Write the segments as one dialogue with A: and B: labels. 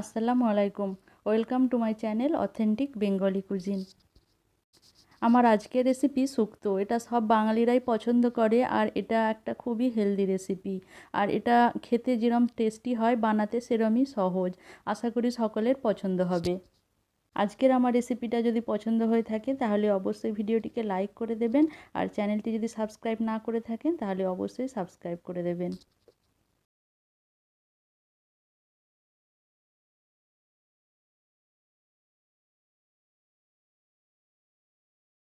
A: আসসালামু আলাইকুম। Welcome to my channel authentic Bengali cuisine. আমার আজকের রেসিপি শুক্তো। এটা সব বাঙালিরাই পছন্দ করে আর এটা একটা খুবই হেলদি রেসিপি। আর এটা খেতে যেরম টেস্টি হয় বানাতে সেরমই সহজ। আশা করি সকলের পছন্দ হবে। আজকের আমার রেসিপিটা যদি পছন্দ হয়ে থাকে তাহলে অবশ্যই ভিডিওটিকে লাইক করে দেবেন। আর চ্যানেলটি যদি সাবস্ক্রাইব না করে থাকেন তাহলে অবশ্যই সাবস্ক্রাইব করে দেবেন।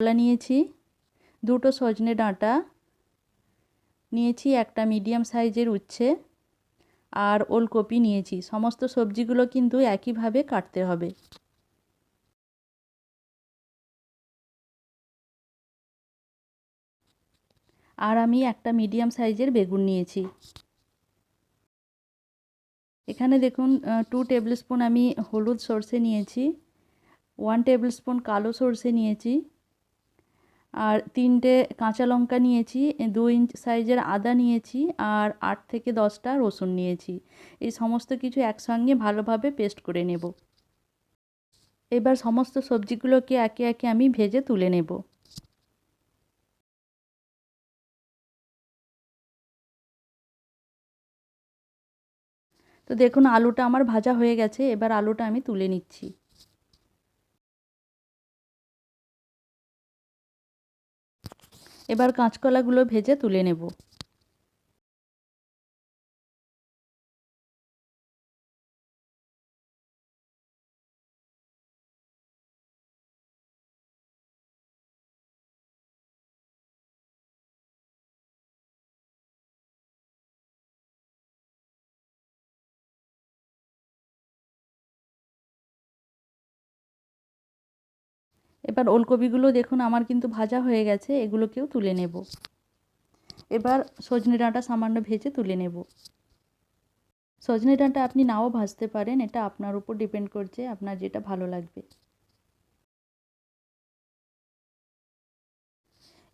A: কলা নিয়েছি, দুটো সজনে ডাঁটা নিয়েছি, একটা মিডিয়াম সাইজের উচ্ছে আর ওলকপি নিয়েছি। সমস্ত সবজিগুলো কিন্তু একইভাবে কাটতে হবে। আর আমি একটা মিডিয়াম সাইজের বেগুন নিয়েছি। এখানে দেখুন 2 টেবিল স্পুন আমি হলুদ সর্ষে নিয়েছি, 1 টেবিল স্পুন কালো সর্ষে নিয়েছি, আর 3টে কাঁচা লঙ্কা নিয়েছি, 2 ইঞ্চ সাইজের আদা নিয়েছি, আর 8 থেকে 10টা রসুন নিয়েছি। এই সমস্ত কিছু একসঙ্গে ভালোভাবে পেস্ট করে নেব। এবার সমস্ত সবজিগুলোকে একে একে আমি ভেজে তুলে নেব। তো দেখুন আলুটা আমার ভাজা হয়ে গেছে। এবার আলুটা আমি তুলে নিচ্ছি। এবার কাঁচকলাগুলো ভেজে তুলে নেব। এবার ওলকপিগুলো দেখুন আমার কিন্তু ভাজা হয়ে গেছে, এগুলোকেও তুলে নেব। এবার সজনে ডাঁটা সামান্য ভেজে তুলে নেব। সজনে ডাঁটা আপনি নাও ভাজতে পারেন, এটা আপনার উপর ডিপেন্ড করছে, আপনার যেটা ভালো লাগবে।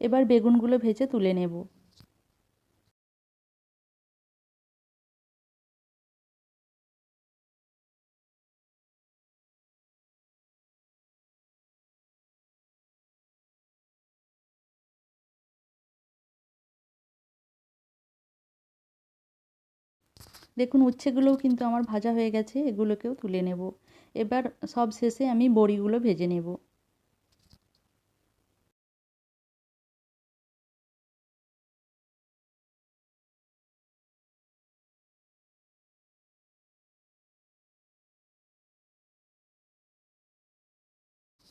A: এবার বেগুনগুলো ভেজে তুলে নেব। দেখুন উচ্ছেগুলোও কিন্তু আমার ভাজা হয়ে গেছে, এগুলোকেও তুলে নেব। এবার সব শেষে আমি বড়িগুলো ভেজে নেব।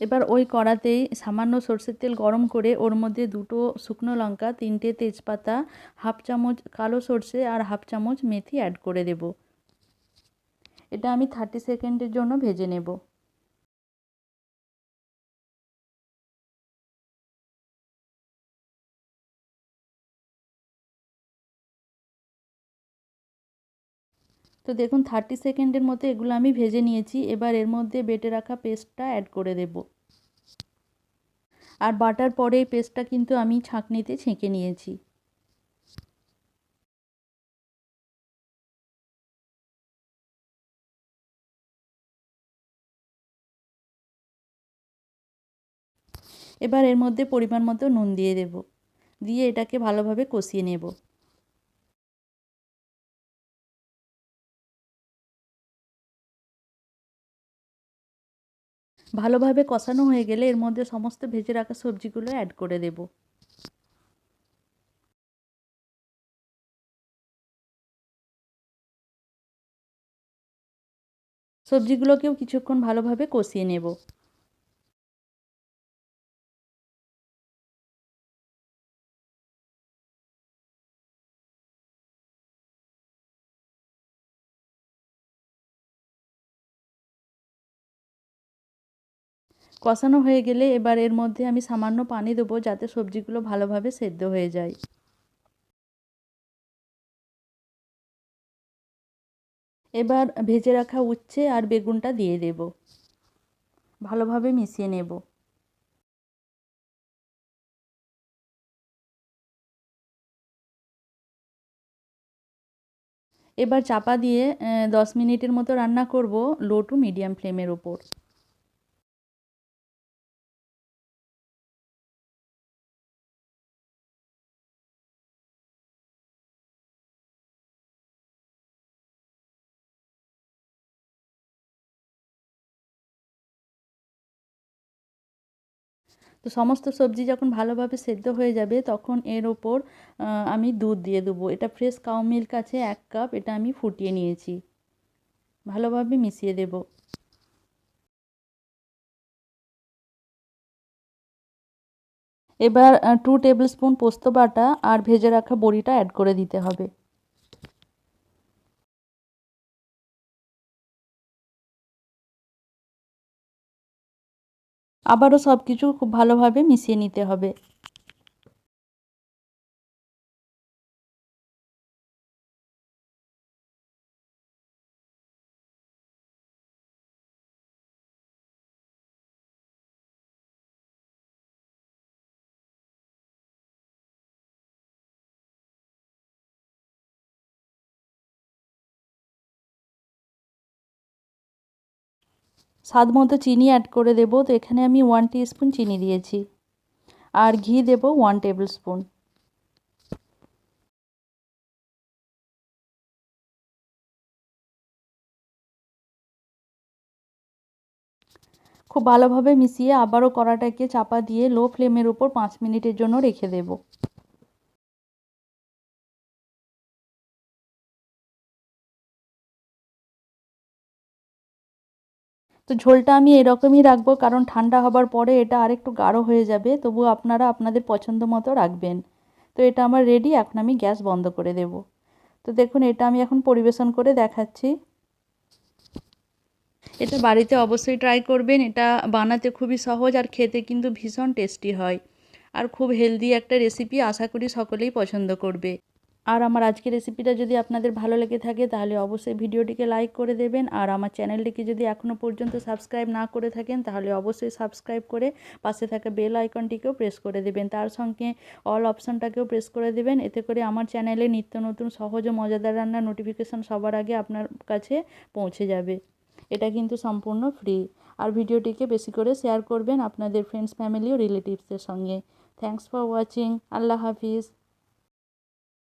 A: এবার ওই কড়াতেই সামান্য সরষের তেল গরম করে ওর মধ্যে 2টো শুকনো লঙ্কা, 3টে তেজপাতা, হাফ চামচ কালো সরষে আর হাফ চামচ মেথি অ্যাড করে দেব। এটা আমি 30 সেকেন্ডের জন্য ভেজে নেব। তো দেখুন 30 সেকেন্ডের মতো এগুলো আমি ভেজে নিয়েছি। এবার এর মধ্যে বেটে রাখা পেস্টটা অ্যাড করে দেব। আর বাটার পরে এই পেস্টটা কিন্তু আমি ছাঁকনিতে ছেঁকে নিয়েছি। এবার এর মধ্যে পরিমাণ মতো নুন দিয়ে দেব, দিয়ে এটাকে ভালোভাবে কষিয়ে নেব। ভালোভাবে কষানো হয়ে গেলে এর মধ্যে সমস্ত ভেজে রাখা সবজিগুলো অ্যাড করে দেব। সবজিগুলোকেও কিছুক্ষণ ভালোভাবে কষিয়ে নেব। কষানো হয়ে গেলে এবার এর মধ্যে আমি সামান্য পানি দেবো যাতে সবজিগুলো ভালোভাবে সেদ্ধ হয়ে যায়। এবার ভেজে রাখা উচ্ছে আর বেগুনটা দিয়ে দেব, ভালোভাবে মিশিয়ে নেব। এবার চাপা দিয়ে 10 মিনিটের মতো রান্না করব লো টু মিডিয়াম ফ্লেমের ওপর। তো সমস্ত সবজি যখন ভালোভাবে সেদ্ধ হয়ে যাবে তখন এর ওপর আমি দুধ দিয়ে দেবো। এটা ফ্রেশ কাউ মিল্ক আছে 1 কাপ, এটা আমি ফুটিয়ে নিয়েছি। ভালোভাবে মিশিয়ে দেব। এবার 2 টেবিল স্পুন পোস্ত বাটা আর ভেজে রাখা বড়িটা অ্যাড করে দিতে হবে। আবারও সব কিছু খুব ভালোভাবে মিশিয়ে নিতে হবে। স্বাদ মতো চিনি অ্যাড করে দেবো। তো এখানে আমি 1 টিস্পুন চিনি দিয়েছি। আর ঘি দেবো 1 টেবিল স্পুন। খুব ভালোভাবে মিশিয়ে আবারও কড়াটাকে চাপা দিয়ে লো ফ্লেমের উপর 5 মিনিটের জন্য রেখে দেব। তো ঝোলটা আমি এরকমই রাখবো, কারণ ঠান্ডা হবার পরে এটা আরেকটু গাঢ় হয়ে যাবে। তবু আপনারা আপনাদের পছন্দ মতো রাখবেন। তো এটা আমার রেডি। এখন আমি গ্যাস বন্ধ করে দেব। তো দেখুন, এটা আমি এখন পরিবেশন করে দেখাচ্ছি। এটা বাড়িতে অবশ্যই ট্রাই করবেন। এটা বানাতে খুবই সহজ আর খেতে কিন্তু ভীষণ টেস্টি হয়। আর খুব হেলদি একটা রেসিপি, আশা করি সকলেই পছন্দ করবে। আর আমার আজকের রেসিপিটা যদি আপনাদের ভালো লেগে থাকে তাহলে অবশ্যই ভিডিওটিকে লাইক করে দেবেন। আর আমার চ্যানেলটিকে যদি এখনও পর্যন্ত সাবস্ক্রাইব না করে থাকেন তাহলে অবশ্যই সাবস্ক্রাইব করে পাশে থাকা বেল আইকনটিকেও প্রেস করে দেবেন। তার সঙ্গে অল অপশানটাকেও প্রেস করে দেবেন। এতে করে আমার চ্যানেলে নিত্য নতুন সহজ ও মজাদার রান্নার নোটিফিকেশান সবার আগে আপনার কাছে পৌঁছে যাবে। এটা কিন্তু সম্পূর্ণ ফ্রি। আর ভিডিওটিকে বেশি করে শেয়ার করবেন আপনাদের ফ্রেন্ডস, ফ্যামিলি ও রিলেটিভসদের সঙ্গে। Thanks for watching. Allah Hafiz.